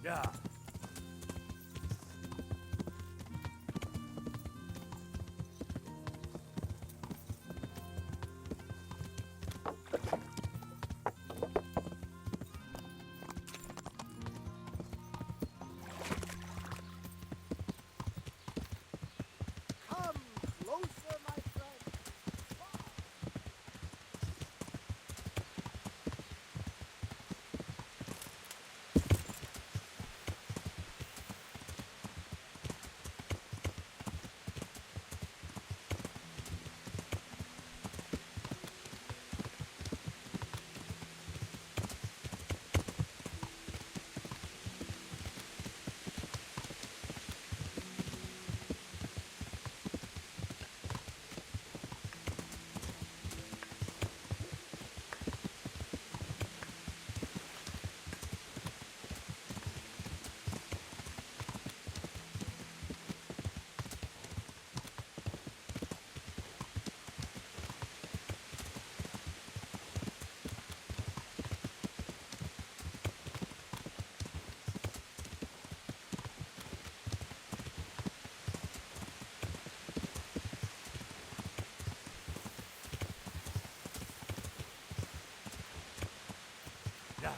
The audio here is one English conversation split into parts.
Yeah. Come closer, my friend. Yeah.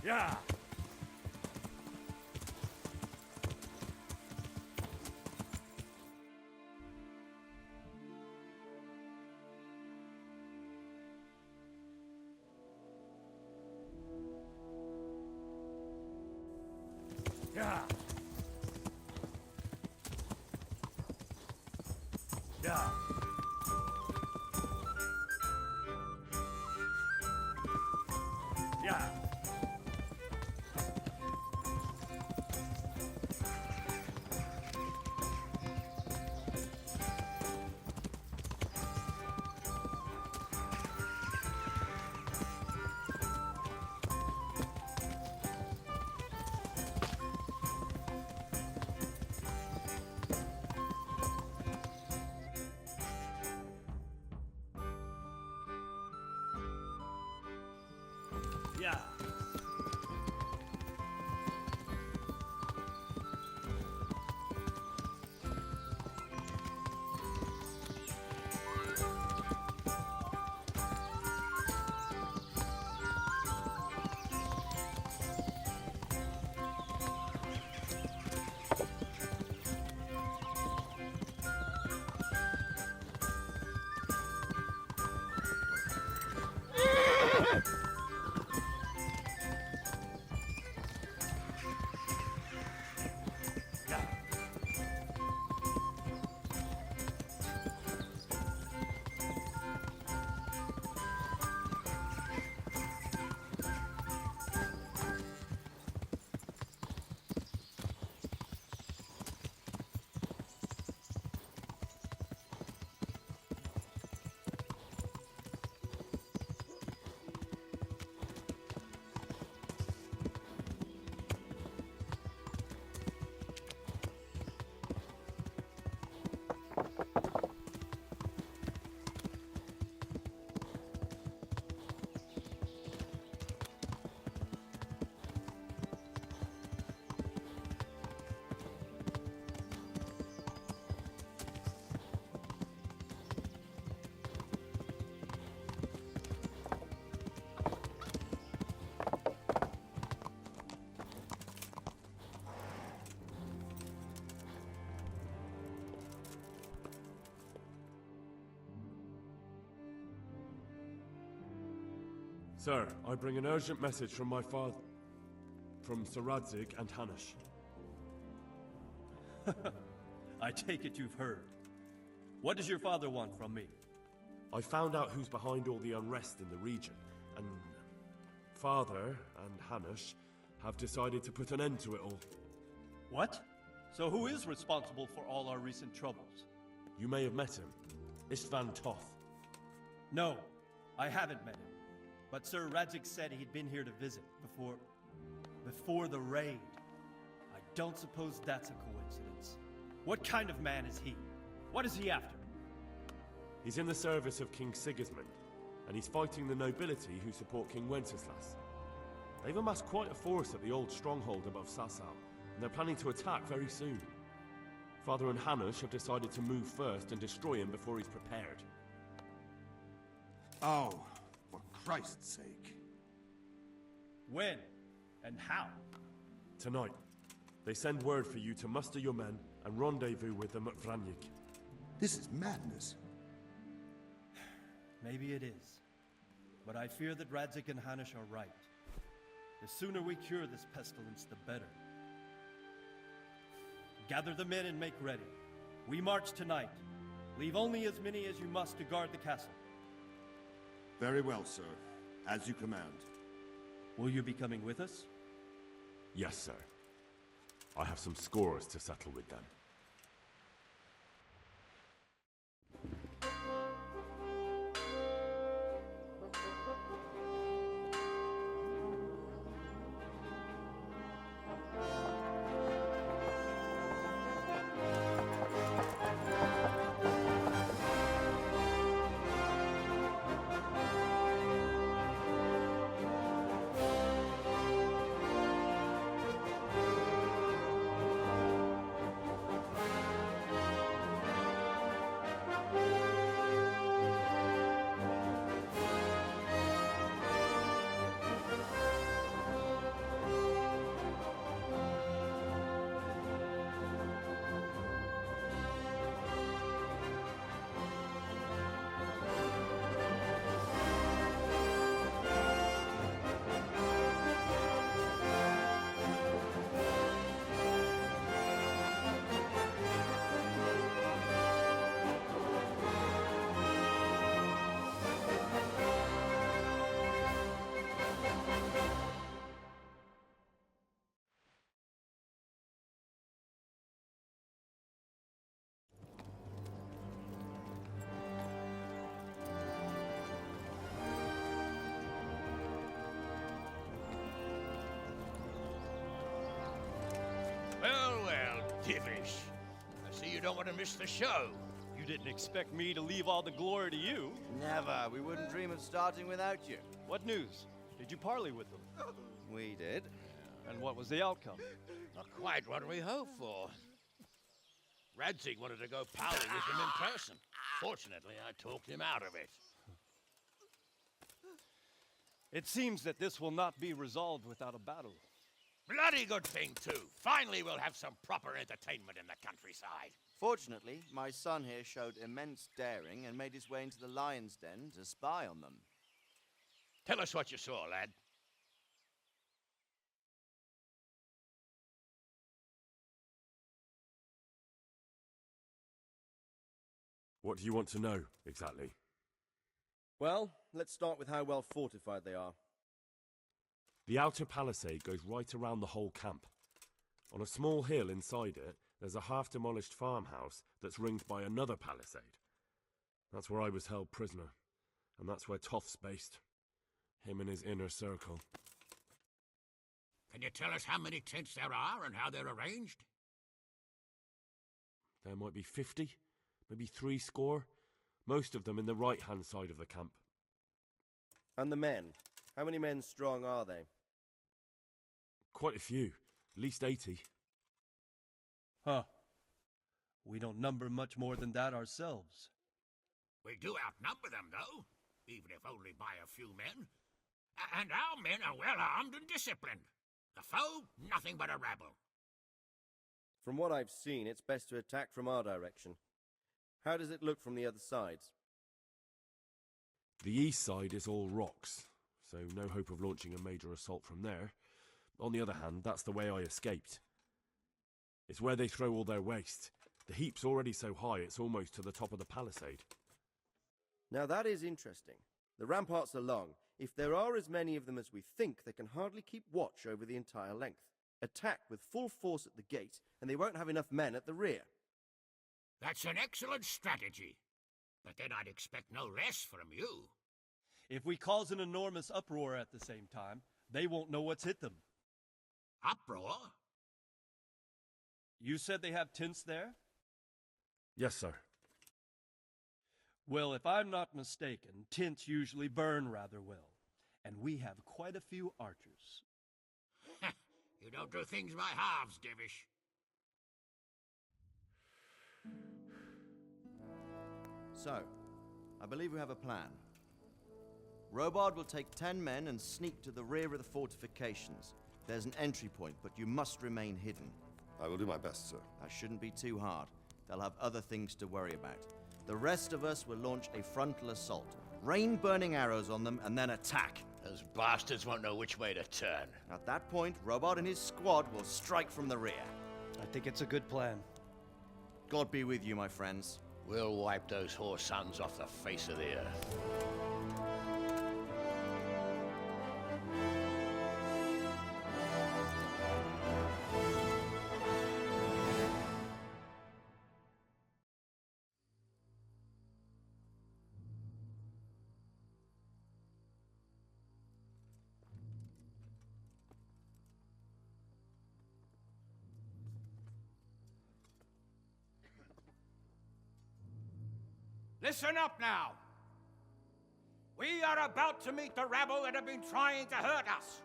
Yeah. Yeah. Yeah. Yeah. Yeah. Yeah. Sir, I bring an urgent message from my father. from Sir Radzig and Hanush. I take it you've heard. What does your father want from me? I found out who's behind all the unrest in the region, and Father and Hanush have decided to put an end to it all. What? So who is responsible for all our recent troubles? You may have met him. Istvan Toth. No, I haven't met him. But Sir Radzig said he'd been here to visit before the raid. I don't suppose that's a coincidence. What kind of man is he? What is he after? He's in the service of King Sigismund, and he's fighting the nobility who support King Wenceslas. They've amassed quite a force at the old stronghold above Sasau, and they're planning to attack very soon. Father and Hanush have decided to move first and destroy him before he's prepared. Oh, for Christ's sake. When? And how? Tonight, they send word for you to muster your men and rendezvous with them at Vranyik. This is madness. Maybe it is. But I fear that Radzig and Hanush are right. The sooner we cure this pestilence, the better. Gather the men and make ready. We march tonight. Leave only as many as you must to guard the castle. Very well, sir. As you command. Will you be coming with us? Yes, sir. I have some scores to settle with them. Well, Divish. I see you don't want to miss the show. You didn't expect me to leave all the glory to you. Never. We wouldn't dream of starting without you. What news? Did you parley with them? We did. And what was the outcome? Not quite what we hoped for. Radzig wanted to go pally with him in person. Fortunately, I talked him out of it. It seems that this will not be resolved without a battle. Bloody good thing, too. Finally, we'll have some proper entertainment in the countryside. Fortunately, my son here showed immense daring and made his way into the lion's den to spy on them. Tell us what you saw, lad. What do you want to know, exactly? Well, let's start with how well fortified they are. The outer palisade goes right around the whole camp. On a small hill inside it, there's a half-demolished farmhouse that's ringed by another palisade. That's where I was held prisoner, and that's where Toth's based. Him and his inner circle. Can you tell us how many tents there are and how they're arranged? There might be 50, maybe 60. Most of them in the right-hand side of the camp. And the men? How many men strong are they? Quite a few, at least 80. Huh. We don't number much more than that ourselves. We do outnumber them, though, even if only by a few men. And our men are well armed and disciplined. The foe, nothing but a rabble. From what I've seen, it's best to attack from our direction. How does it look from the other sides? The east side is all rocks, so no hope of launching a major assault from there. On the other hand, that's the way I escaped. It's where they throw all their waste. The heap's already so high it's almost to the top of the palisade. Now that is interesting. The ramparts are long. If there are as many of them as we think, they can hardly keep watch over the entire length. Attack with full force at the gate, and they won't have enough men at the rear. That's an excellent strategy. But then I'd expect no less from you. If we cause an enormous uproar at the same time, they won't know what's hit them. Uproar? You said they have tents there? Yes, sir. Well, if I'm not mistaken, tents usually burn rather well, and we have quite a few archers. You don't do things by halves, Divish. So, I believe we have a plan. Robard will take 10 men and sneak to the rear of the fortifications. There's an entry point, but you must remain hidden. I will do my best, sir. That shouldn't be too hard. They'll have other things to worry about. The rest of us will launch a frontal assault. Rain burning arrows on them and then attack. Those bastards won't know which way to turn. At that point, Robard and his squad will strike from the rear. I think it's a good plan. God be with you, my friends. We'll wipe those whore sons off the face of the earth. Listen up now. We are about to meet the rabble that have been trying to hurt us.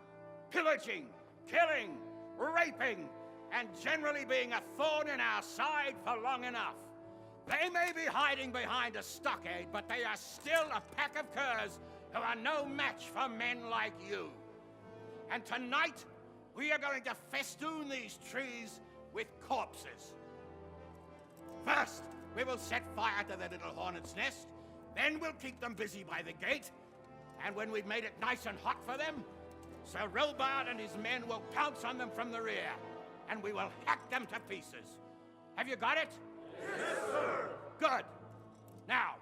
Pillaging, killing, raping, and generally being a thorn in our side for long enough. They may be hiding behind a stockade, but they are still a pack of curs who are no match for men like you. And tonight, we are going to festoon these trees with corpses. First, we will set fire to their little hornet's nest. Then we'll keep them busy by the gate. And when we've made it nice and hot for them, Sir Robard and his men will pounce on them from the rear. And we will hack them to pieces. Have you got it? Yes, sir! Good. Now,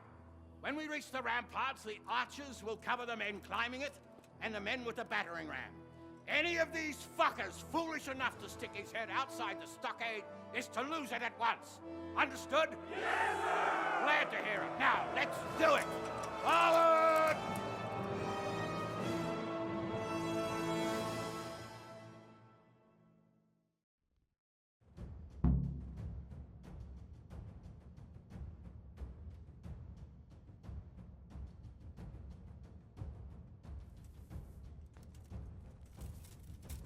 when we reach the ramparts, the archers will cover the men climbing it, and the men with the battering ram. Any of these fuckers foolish enough to stick his head outside the stockade is to lose it at once. Understood? Yes, sir! Glad to hear it. Now, let's do it! Forward!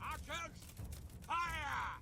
Archers, fire!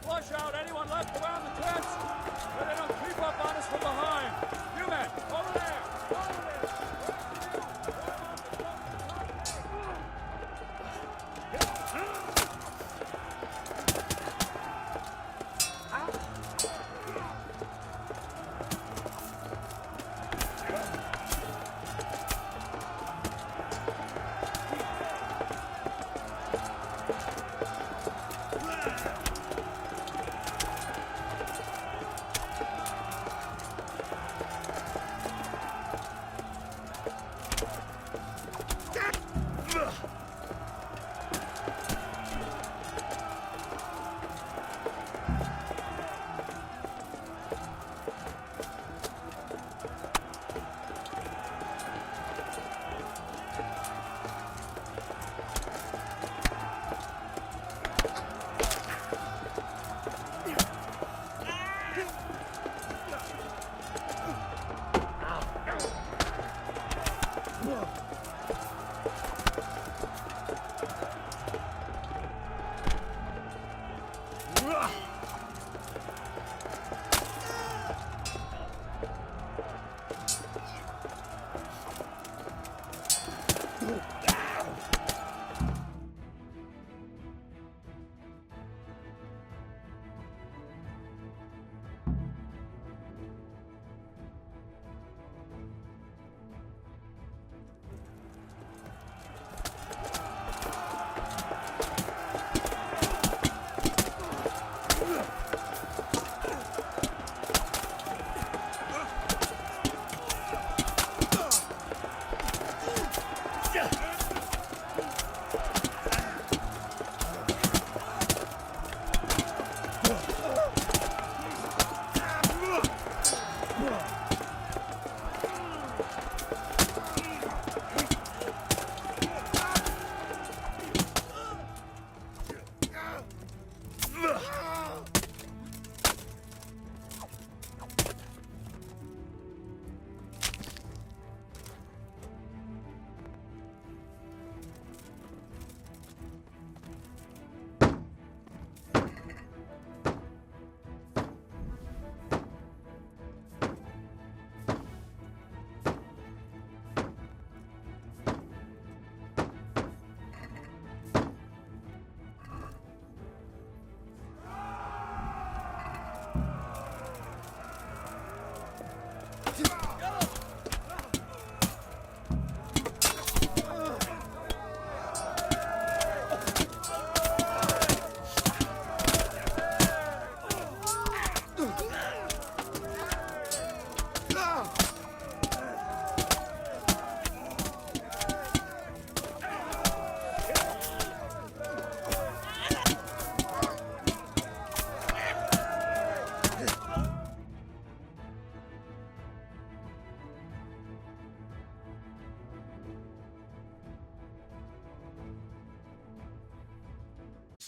Flush out anyone left around the tents, so they don't creep up on us from behind. You men, over there! Over there!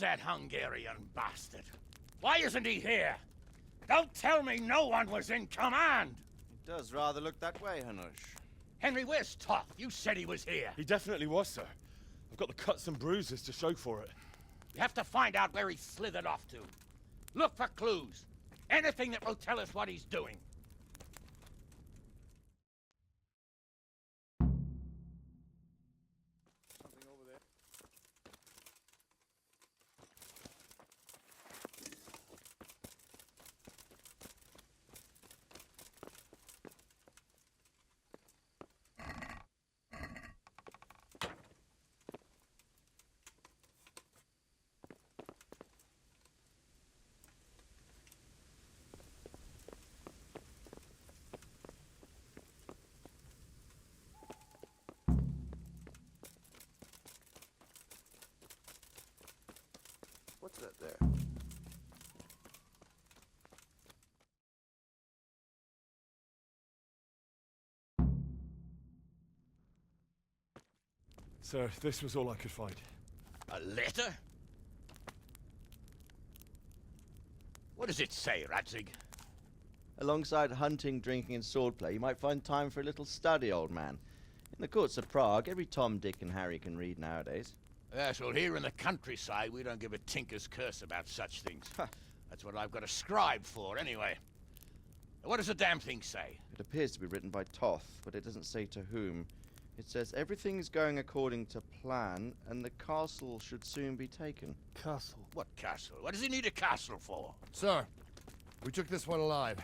That Hungarian bastard. Why isn't he here? Don't tell me no one was in command! It does rather look that way, Hanush. Henry, where's Toth? You said he was here. He definitely was, sir. I've got the cuts and bruises to show for it. You have to find out where he slithered off to. Look for clues. Anything that will tell us what he's doing. What's that there? Sir, this was all I could find. A letter? What does it say, Radzig? Alongside hunting, drinking, and swordplay, you might find time for a little study, old man. In the courts of Prague, every Tom, Dick, and Harry can read nowadays. Yes, well, here in the countryside, we don't give a tinker's curse about such things. That's what I've got a scribe for, anyway. What does the damn thing say? It appears to be written by Toth, but it doesn't say to whom. It says everything's going according to plan, and the castle should soon be taken. Castle. What castle? What does he need a castle for? Sir, we took this one alive.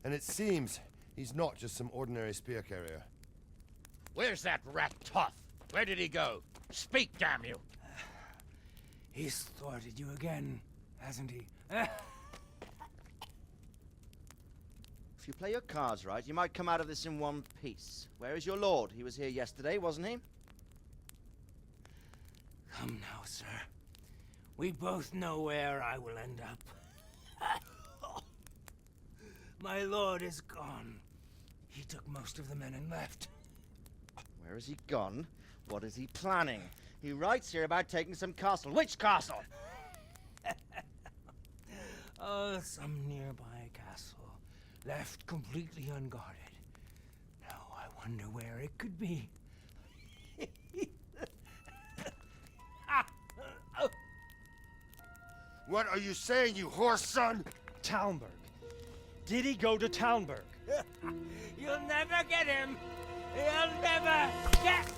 And it seems he's not just some ordinary spear carrier. Where's that rat Toth? Where did he go? Speak, damn you! He's thwarted you again, hasn't he? If you play your cards right, you might come out of this in one piece. Where is your lord? He was here yesterday, wasn't he? Come now, sir. We both know where I will end up. My lord is gone. He took most of the men and left. Where has he gone? What is he planning? He writes here about taking some castle. Which castle? Oh, some nearby castle. Left completely unguarded. Now I wonder where it could be. What are you saying, you horse son? Talmberg. Did he go to Talmberg? You'll never get him! You'll never get...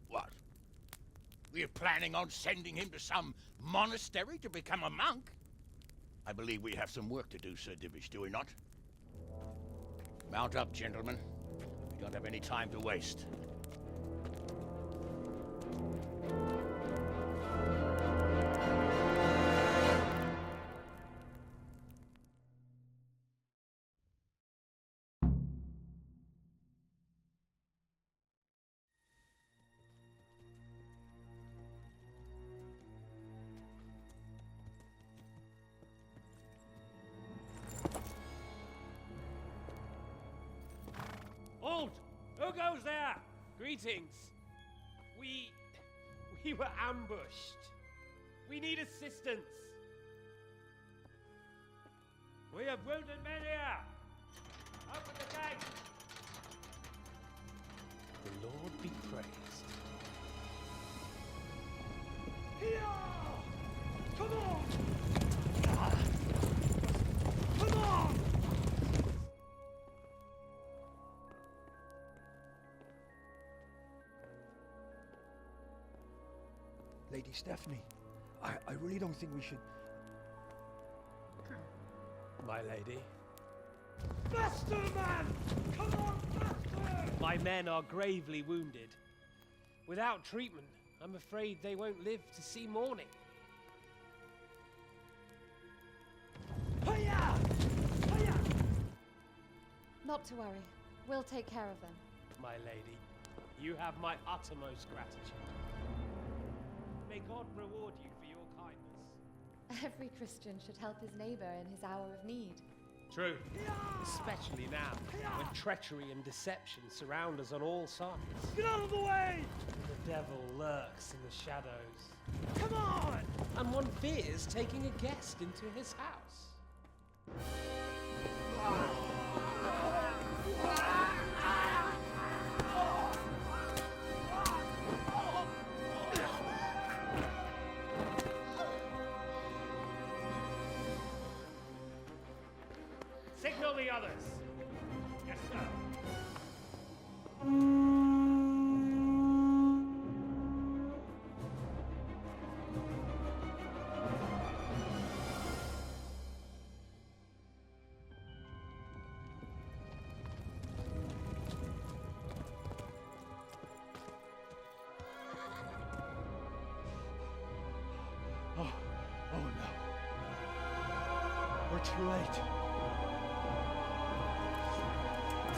What? We're planning on sending him to some monastery to become a monk? I believe we have some work to do, Sir Divish, do we not? Mount up, gentlemen. We don't have any time to waste. Halt! Who goes there? Greetings. We were ambushed. We need assistance. We have wounded men here. Open the gate. The Lord be praised. Here! Come on! Come on! Lady Stephanie, I really don't think we should... My lady. Faster, man! Come on, faster! My men are gravely wounded. Without treatment, I'm afraid they won't live to see morning. Hiya! Hiya! Not to worry. We'll take care of them. My lady, you have my uttermost gratitude. May God reward you for your kindness. Every Christian should help his neighbor in his hour of need. True. Especially now, when treachery and deception surround us on all sides. Get out of the way! The devil lurks in the shadows. Come on! And one fears taking a guest into his house. Signal the others. Yes, sir. Oh no. We're too late.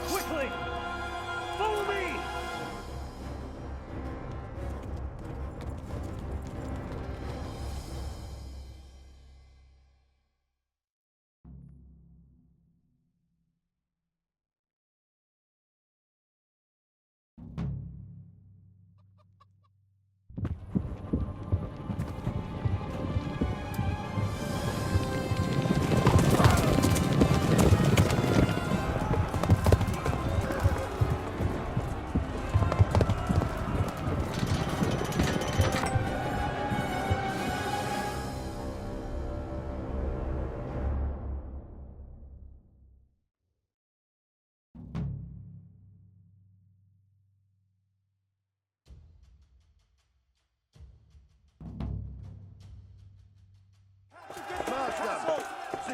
Quickly! Follow me!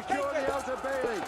secure the outer bailey.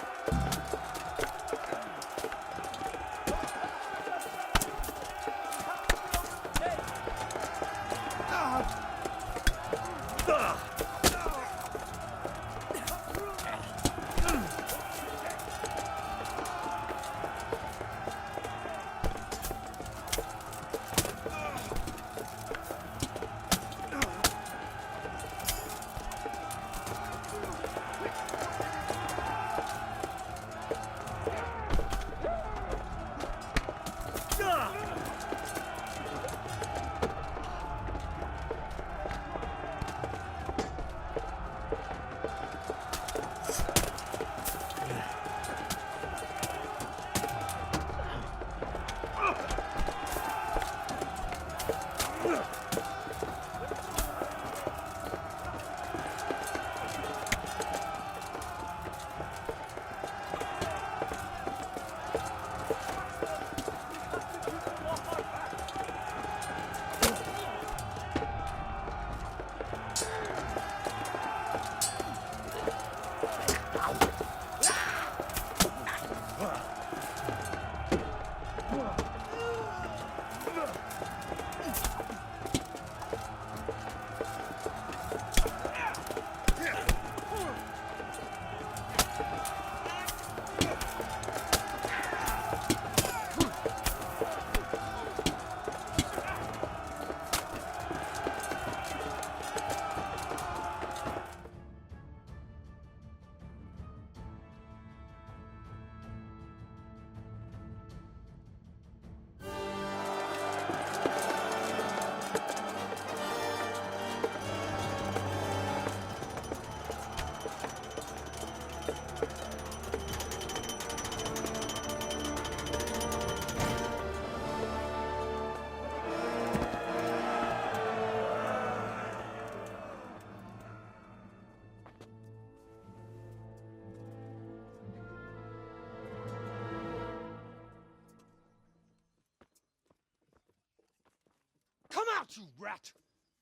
Come out, you rat!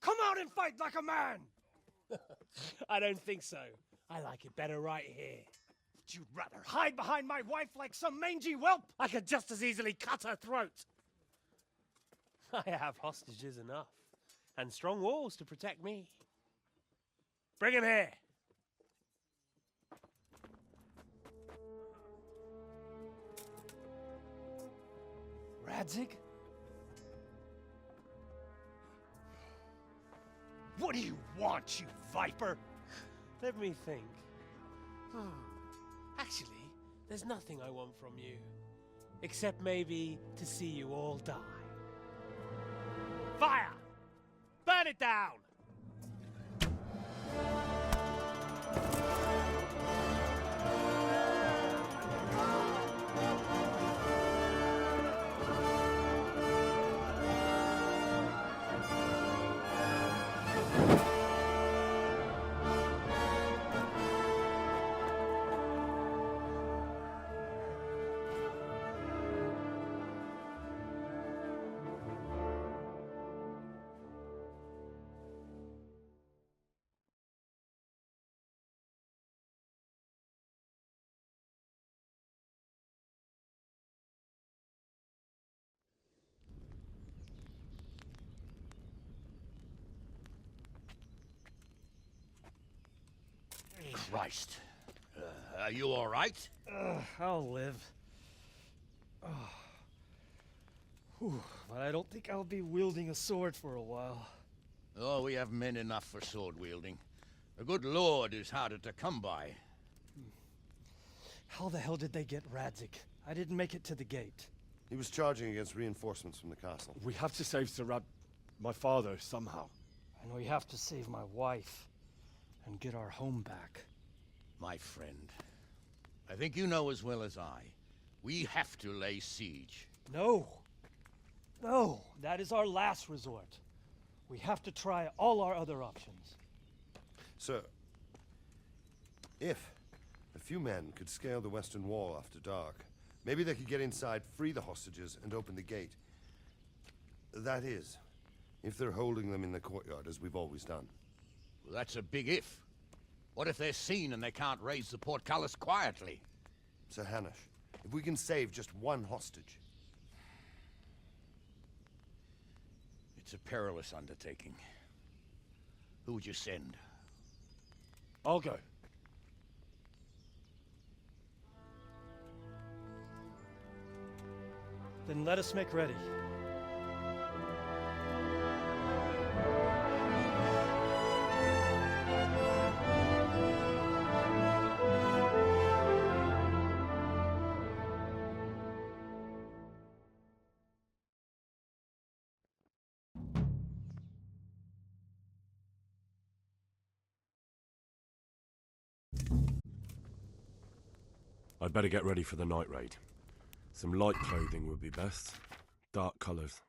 Come out and fight like a man! I don't think so. I like it better right here. Would you rather hide behind my wife like some mangy whelp? I could just as easily cut her throat. I have hostages enough, and strong walls to protect me. Bring him here. Radzig? What do you want, you viper? Let me think. Actually, there's nothing I want from you. Except maybe to see you all die. Fire! Burn it down! Christ. Are you all right? I'll live. Whew, but I don't think I'll be wielding a sword for a while. Oh, we have men enough for sword wielding. The good lord is harder to come by. How the hell did they get Radzig? I didn't make it to the gate. He was charging against reinforcements from the castle. We have to save my father, somehow. And we have to save my wife and get our home back. My friend, I think you know as well as I. We have to lay siege. No. No, that is our last resort. We have to try all our other options. Sir, if a few men could scale the western wall after dark, maybe they could get inside, free the hostages, and open the gate. That is, if they're holding them in the courtyard as we've always done. Well, that's a big if. What if they're seen and they can't raise the portcullis quietly? Sir Hanush, if we can save just one hostage... It's a perilous undertaking. Who would you send? I'll go. Then let us make ready. I'd better get ready for the night raid. Some light clothing would be best. Dark colours.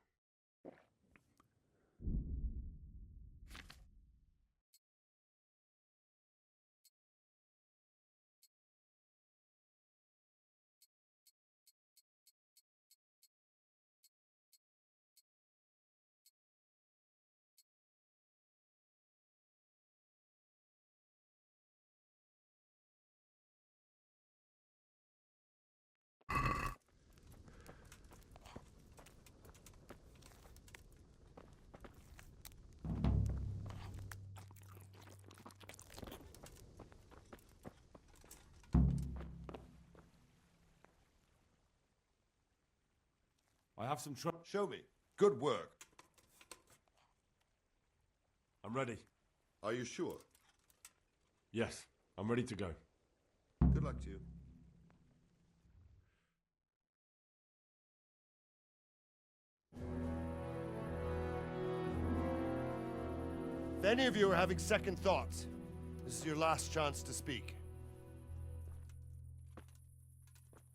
I have some trouble. Show me. Good work. I'm ready. Are you sure? Yes, I'm ready to go. Good luck to you. If any of you are having second thoughts, this is your last chance to speak.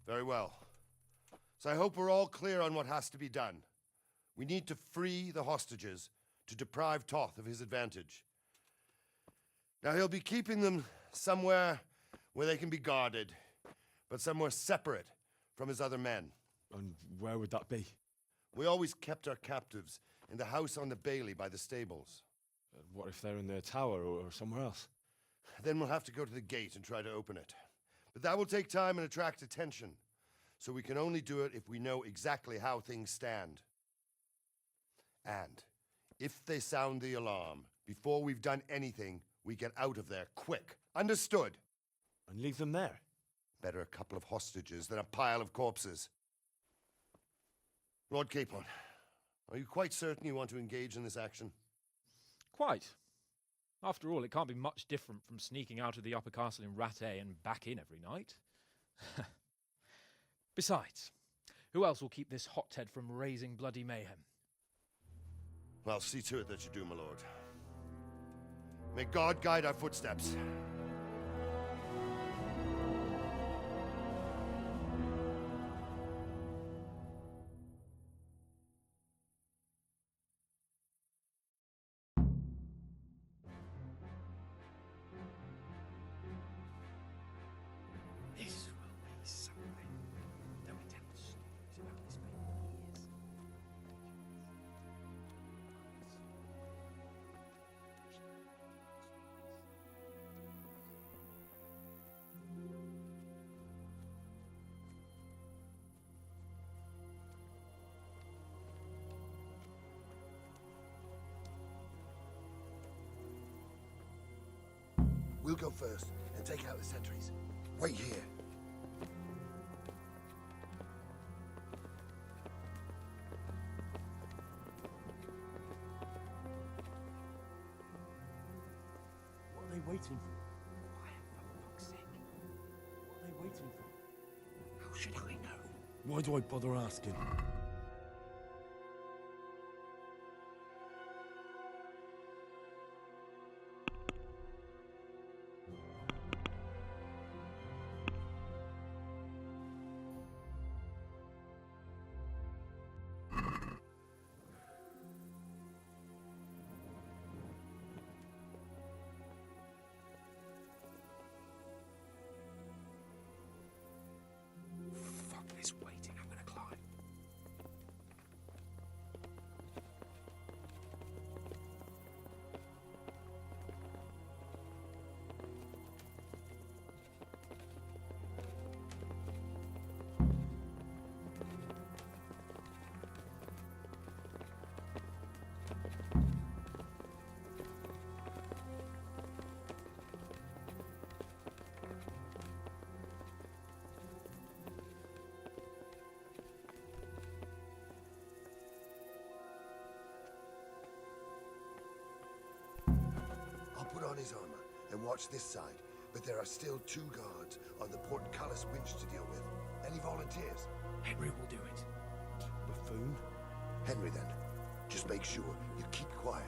Very well. So I hope we're all clear on what has to be done. We need to free the hostages to deprive Toth of his advantage. Now he'll be keeping them somewhere where they can be guarded, but somewhere separate from his other men. And where would that be? We always kept our captives in the house on the Bailey by the stables. What if they're in their tower or somewhere else? Then we'll have to go to the gate and try to open it. But that will take time and attract attention. So we can only do it if we know exactly how things stand. And if they sound the alarm, before we've done anything, we get out of there quick. Understood? And leave them there? Better a couple of hostages than a pile of corpses. Lord Capon, are you quite certain you want to engage in this action? Quite. After all, it can't be much different from sneaking out of the upper castle in Rattay and back in every night. Besides, who else will keep this hothead from raising bloody mayhem? Well, see to it that you do, my lord. May God guide our footsteps. We'll go first and take out the sentries. Wait here. What are they waiting for? Quiet, for fuck's sake. What are they waiting for? How should I know? Why do I bother asking? Fuck this waiting, I'm gonna climb. watch this side, but there are still 2 guards on the portcullis winch to deal with. Any volunteers? Henry will do it. Buffoon? Henry, then. Just make sure you keep quiet.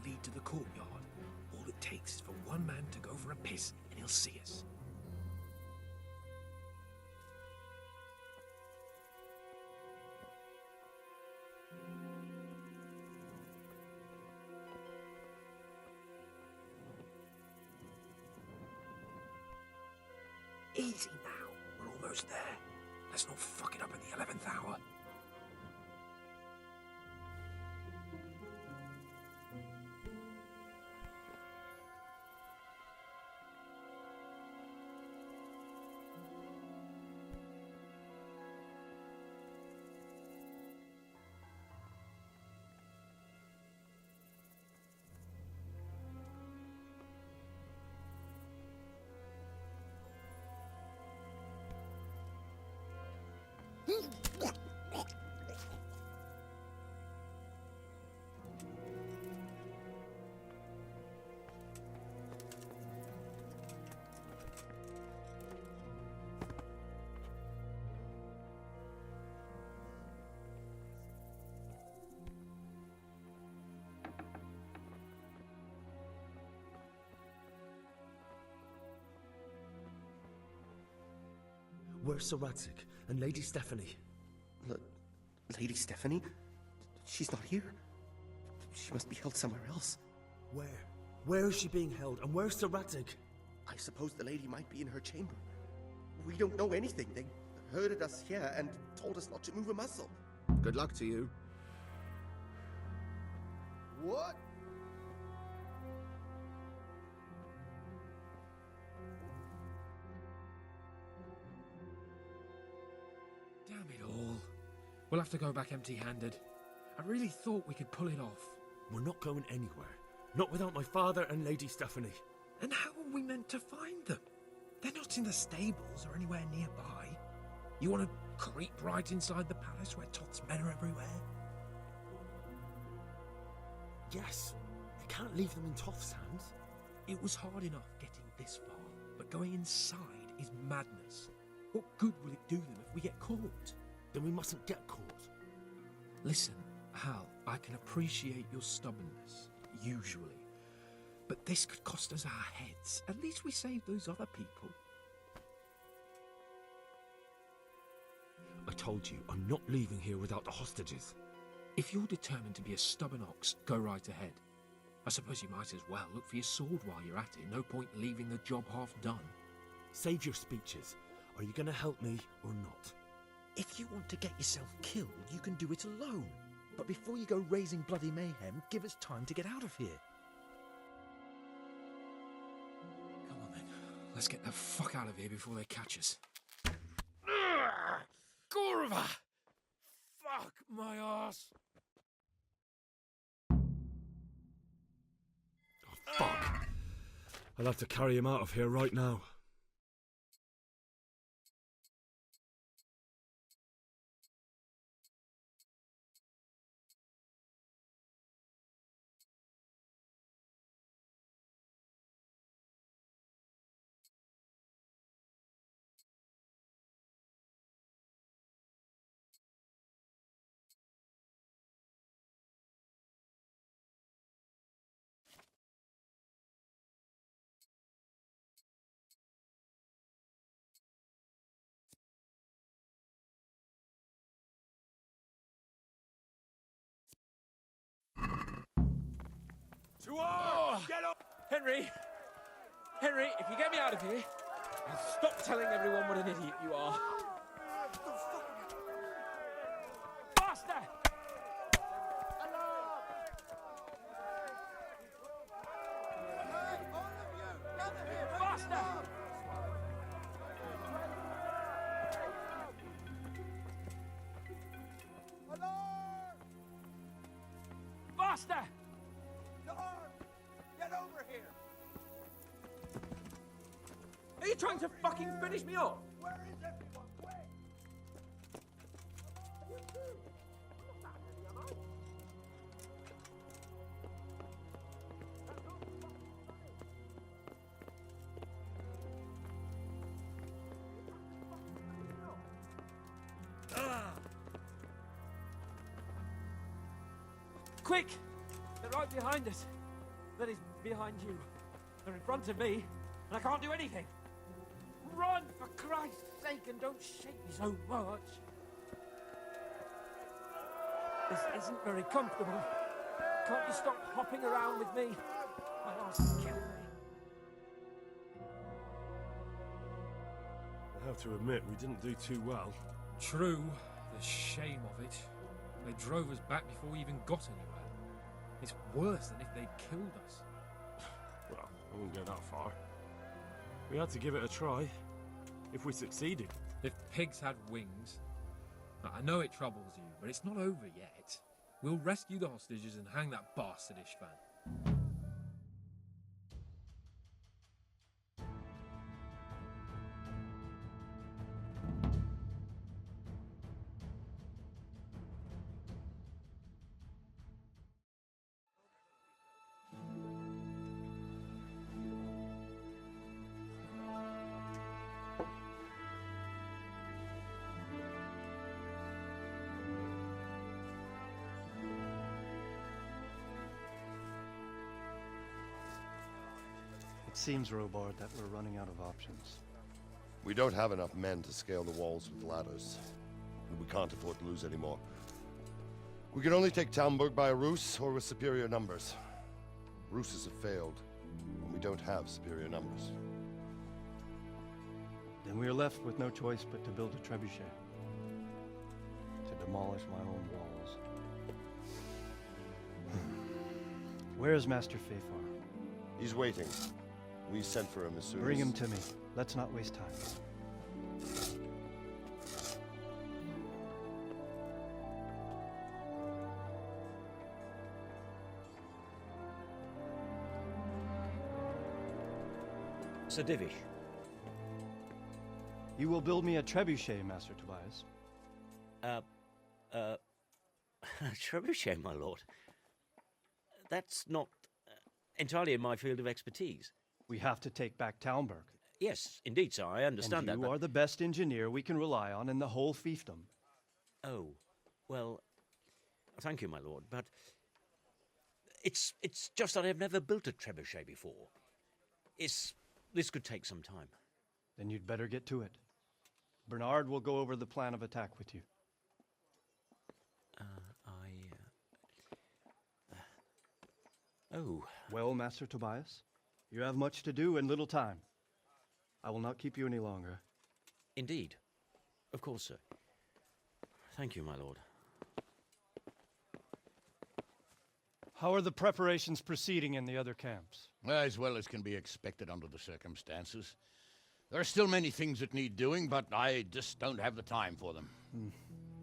Lead to the courtyard. All it takes is for one man to go for a piss and he'll see us. Easy now. We're almost there. Let's not fuck it up at the 11th hour. Where's Sir Radzig and Lady Stephanie? Lady Stephanie? She's not here. She must be held somewhere else. Where? Where is she being held, and where's Sir Radzig? I suppose the lady might be in her chamber. We don't know anything. They herded us here and told us not to move a muscle. Good luck to you. What? Damn it all. We'll have to go back empty-handed. I really thought we could pull it off. We're not going anywhere. Not without my father and Lady Stephanie. And how are we meant to find them? They're not in the stables or anywhere nearby. You want to creep right inside the palace where Toth's men are everywhere? Yes. We can't leave them in Toth's hands. It was hard enough getting this far, but going inside is madness. What good will it do them if we get caught? Then we mustn't get caught. Listen, Hal, I can appreciate your stubbornness, usually. But this could cost us our heads. At least we saved those other people. I told you, I'm not leaving here without the hostages. If you're determined to be a stubborn ox, go right ahead. I suppose you might as well look for your sword while you're at it. No point leaving the job half done. Save your speeches. Are you going to help me or not? If you want to get yourself killed, you can do it alone. But before you go raising bloody mayhem, give us time to get out of here. Come on then. Let's get the fuck out of here before they catch us. Gorva! Fuck my ass! Oh, fuck. I'll have to carry him out of here right now. Get up! Henry! Henry, if you get me out of here, I'll stop telling everyone what an idiot you are. Faster! Faster! Faster! Get over here! Are you trying to fucking finish me off? Where is everyone? Quick! Quick! They're right behind us. That is behind you. They're in front of me, and I can't do anything. Run, for Christ's sake, and don't shake me so much. This isn't very comfortable. Can't you stop hopping around with me? My arse will kill me. I have to admit, we didn't do too well. True. The shame of it. They drove us back before we even got anywhere. It's worse than if they'd killed us. Well, I wouldn't go that far. We had to give it a try. If we succeeded. If pigs had wings. I know it troubles you, but it's not over yet. We'll rescue the hostages and hang that bastard Ishvan. It seems, Robard, that we're running out of options. We don't have enough men to scale the walls with ladders, and we can't afford to lose any more. We can only take Talmberg by a ruse or with superior numbers. Ruses have failed, and we don't have superior numbers. Then we are left with no choice but to build a trebuchet. To demolish my own walls. Where is Master Fafar? He's waiting. We sent for him as soon as... Bring him to me. Let's not waste time. Sir Divish. You will build me a trebuchet, Master Tobias. Trebuchet, my lord. That's not entirely in my field of expertise. We have to take back Talmberg. Yes, indeed, sir. I understand that. And you are the best engineer we can rely on in the whole fiefdom. Oh, well, thank you, my lord, but it's just that I've never built a trebuchet before. This could take some time. Then you'd better get to it. Bernard will go over the plan of attack with you. Oh. Well, Master Tobias, you have much to do and little time. I will not keep you any longer. Indeed. Of course, sir. Thank you, my lord. How are the preparations proceeding in the other camps? As well as can be expected under the circumstances. There are still many things that need doing, but I just don't have the time for them.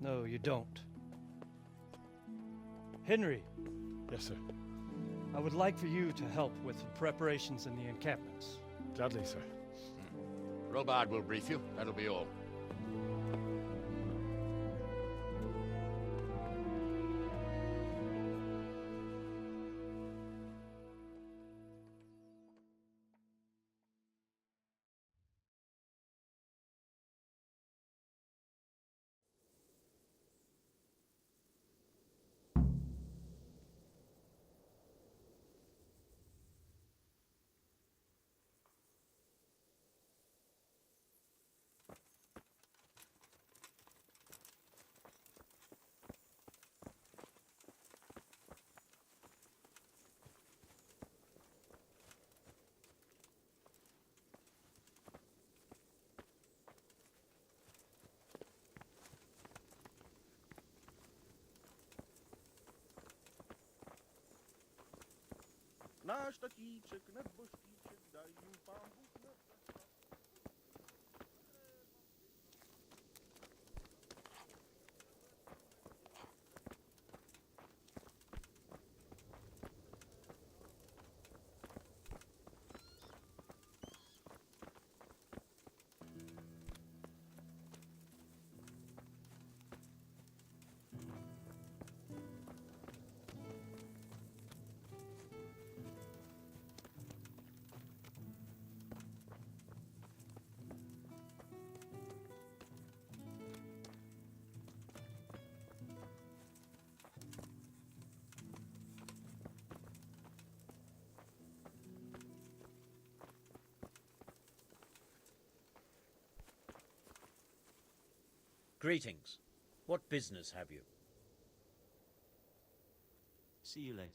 No, you don't. Henry. Yes, sir. I would like for you to help with the preparations in the encampments. Gladly, sir. Robard will brief you. That'll be all. Greetings. What business have you? See you later.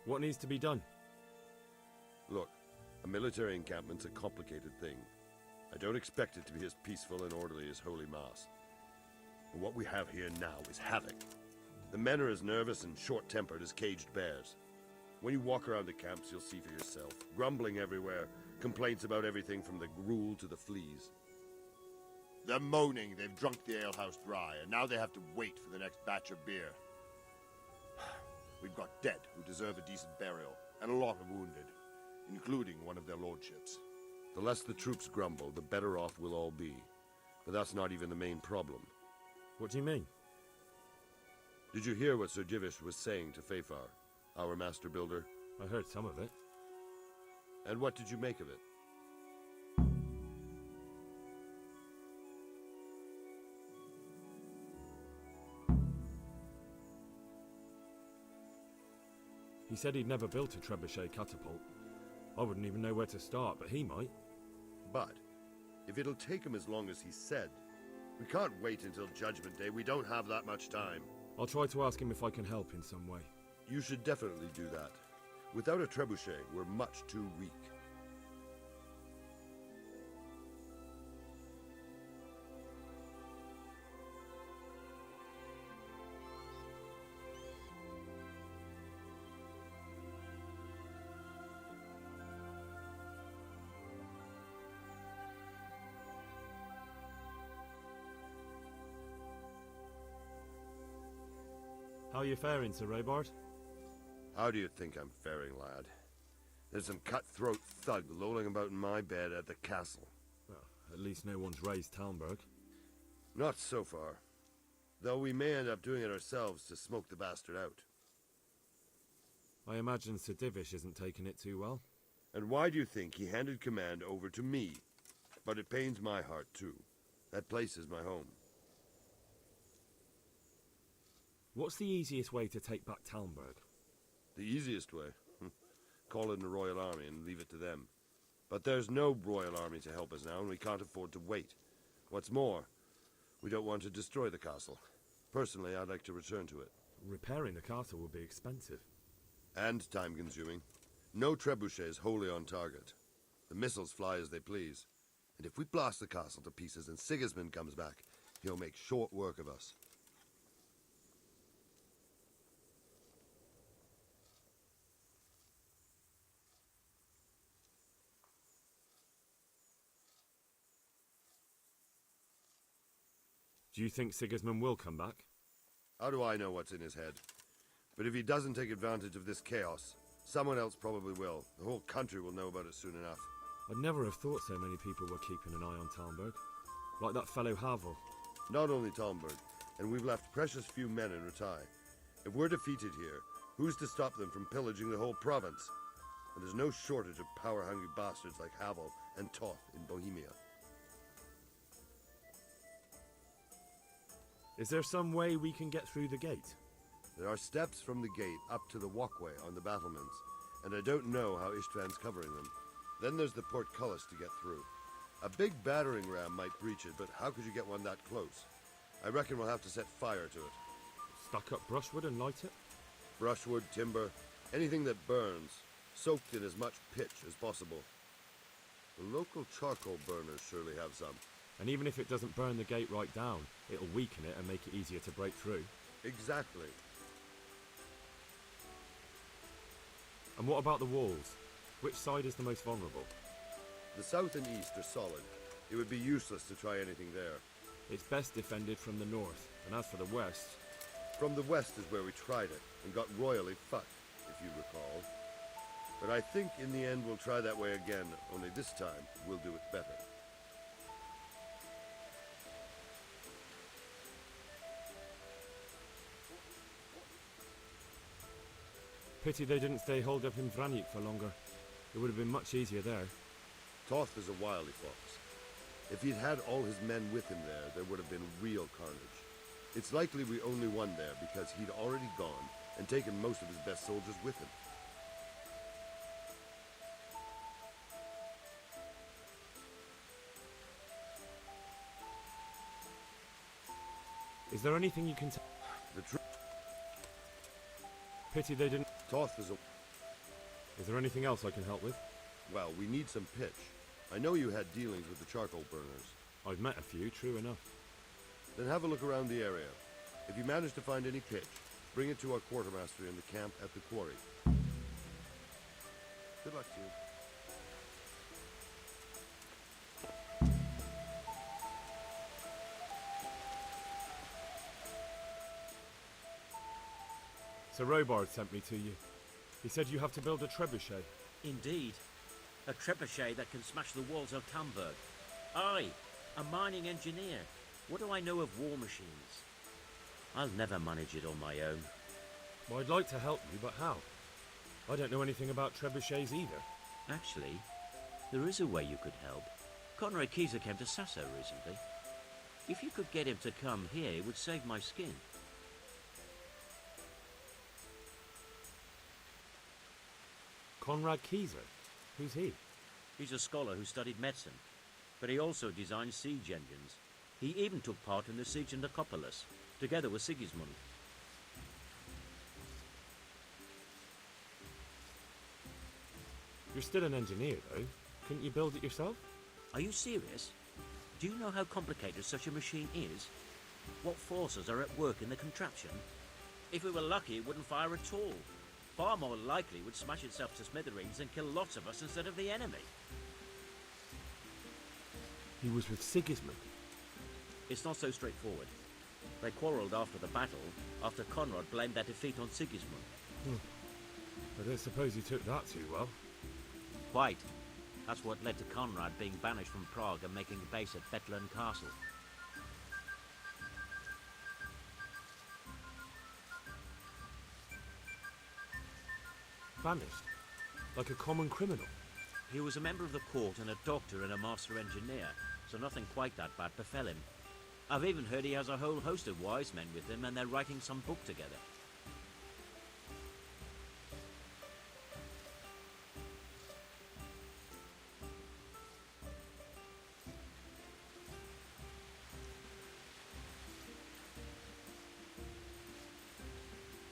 What needs to be done? Look, a military encampment's a complicated thing. I don't expect it to be as peaceful and orderly as Holy Mass. But what we have here now is havoc. The men are as nervous and short-tempered as caged bears. When you walk around the camps, you'll see for yourself. Grumbling everywhere, complaints about everything from the gruel to the fleas. They're moaning they've drunk the alehouse dry, and now they have to wait for the next batch of beer. We've got dead who deserve a decent burial, and a lot of wounded, including one of their lordships. The less the troops grumble, the better off we'll all be. But that's not even the main problem. What do you mean? Did you hear what Sir Divish was saying to Fafar, our master builder? I heard some of it. And what did you make of it? He said he'd never built a trebuchet catapult. I wouldn't even know where to start, but he might. But, if it'll take him as long as he said, we can't wait until Judgment Day. We don't have that much time. I'll try to ask him if I can help in some way. You should definitely do that. Without a trebuchet, we're much too weak. How are you faring, Sir Robard? How do you think I'm faring, lad? There's some cutthroat thug lolling about in my bed at the castle. Well, at least no one's raised Talmberg. Not so far. Though we may end up doing it ourselves to smoke the bastard out. I imagine Sir Divish isn't taking it too well. And why do you think he handed command over to me? But it pains my heart, too. That place is my home. What's the easiest way to take back Talmberg? The easiest way? Call in the Royal Army and leave it to them. But there's no Royal Army to help us now, and we can't afford to wait. What's more, we don't want to destroy the castle. Personally, I'd like to return to it. Repairing the castle will be expensive. And time-consuming. No trebuchet is wholly on target. The missiles fly as they please. And if we blast the castle to pieces and Sigismund comes back, he'll make short work of us. Do you think Sigismund will come back? How do I know what's in his head? But if he doesn't take advantage of this chaos, someone else probably will. The whole country will know about it soon enough. I'd never have thought so many people were keeping an eye on Talmberg. Like that fellow Havel. Not only Talmberg, and we've left precious few men in Rattay. If we're defeated here, who's to stop them from pillaging the whole province? And there's no shortage of power-hungry bastards like Havel and Toth in Bohemia. Is there some way we can get through the gate? There are steps from the gate up to the walkway on the battlements, and I don't know how Istvan's covering them. Then there's the portcullis to get through. A big battering ram might breach it, but how could you get one that close? I reckon we'll have to set fire to it. Stuck up brushwood and light it? Brushwood, timber, anything that burns, soaked in as much pitch as possible. The local charcoal burners surely have some. And even if it doesn't burn the gate right down, it'll weaken it and make it easier to break through. Exactly. And what about the walls? Which side is the most vulnerable? The south and east are solid. It would be useless to try anything there. It's best defended from the north, and as for the west... From the west is where we tried it, and got royally fucked, if you recall. But I think in the end we'll try that way again, only this time we'll do it better. Pity they didn't stay holed up in Vranyk for longer. It would have been much easier there. Toth is a wily fox. If he'd had all his men with him there would have been real carnage. It's likely we only won there because he'd already gone and taken most of his best soldiers with him. Is there anything you can tell? The truth. Pity they didn't... Toth is a... Is there anything else I can help with? Well, we need some pitch. I know you had dealings with the charcoal burners. I've met a few, true enough. Then have a look around the area. If you manage to find any pitch, bring it to our quartermaster in the camp at the quarry. Good luck to you. Sir Robard sent me to you. He said you have to build a trebuchet. Indeed. A trebuchet that can smash the walls of Tamburg. I, a mining engineer. What do I know of war machines? I'll never manage it on my own. Well, I'd like to help you, but how? I don't know anything about trebuchets either. Actually, there is a way you could help. Conrad Kieser came to Sasau recently. If you could get him to come here, it would save my skin. Conrad Kieser? Who's he? He's a scholar who studied medicine, but he also designed siege engines. He even took part in the siege of Nicopolis, together with Sigismund. You're still an engineer, though. Couldn't you build it yourself? Are you serious? Do you know how complicated such a machine is? What forces are at work in the contraption? If we were lucky, it wouldn't fire at all. Far more likely it would smash itself to smithereens and kill lots of us instead of the enemy. He was with Sigismund. It's not so straightforward. They quarrelled after the battle, after Conrad blamed their defeat on Sigismund. I don't suppose he took that too well. Quite. That's what led to Conrad being banished from Prague and making a base at Bethlen Castle. Banished? Like a common criminal? He was a member of the court and a doctor and a master engineer, so nothing quite that bad befell him. I've even heard he has a whole host of wise men with him and they're writing some book together.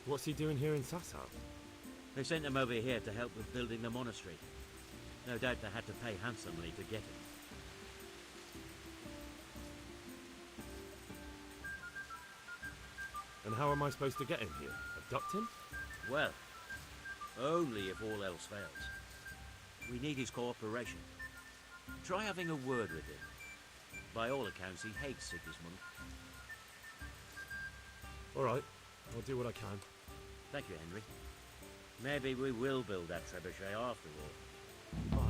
What's he doing here in Sasau? They sent him over here to help with building the monastery. No doubt they had to pay handsomely to get him. And how am I supposed to get him here? Abduct him? Well, only if all else fails. We need his cooperation. Try having a word with him. By all accounts, he hates Sigismund. All right, I'll do what I can. Thank you, Henry. Maybe we will build that trebuchet after all.